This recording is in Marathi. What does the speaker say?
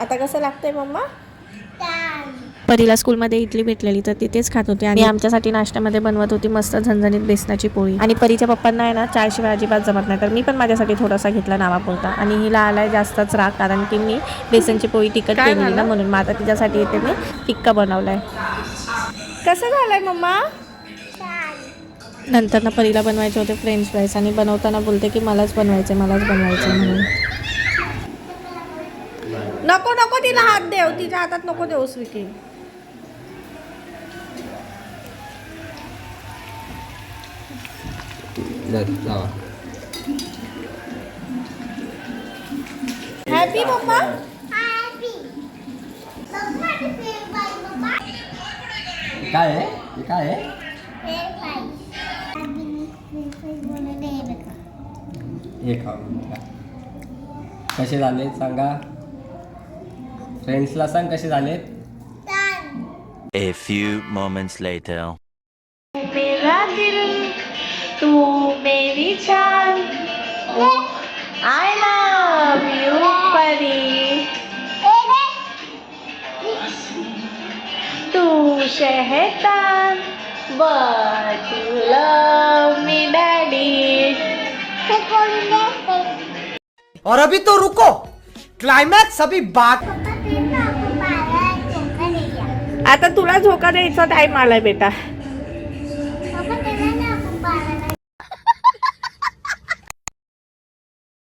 आता कसं लागतंय मम्मा? परीला स्कूलमध्ये इडली भेटलेली तर तिथेच खात होते आणि आमच्यासाठी नाश्त्यामध्ये बनवत होती मस्त झणझणीत बेसनाची पोळी. आणि परीच्या पप्पांना आहे ना चायशिवाय अजिबात जमत नाही, तर मी पण माझ्यासाठी थोडासा घेतला नावापुरता. आणि हिला आलाय जास्तच राग, कारण की मी बेसनची पोळी तिखट केलेली ना, म्हणून. मग आता तिच्यासाठी इथे मी फिक्का बनवलाय. कसं झालंय मम्मा? नंतर ना परीला बनवायचे होते फ्रेंच फ्राईज, आणि बनवताना बोलते की मलाच बनवायचे म्हणून. नको नको, तिला हात देव, तिच्या हातात नको देऊस विकी. Happy mamma. काय आहे हे? काय आहे हे? खाऊ कसे झाले सांगा, फ्रेंड्सला सांग कसे झालेत. A few moments later. मेरा दिल तू मेरी जान, आय लव यू परी, तू शहतान but you love me daddy. और अभी तो रुको, क्लाइमैक्स अभी बाकी. आता तुला झोका द्यायचा टाइम आलाय बेटा.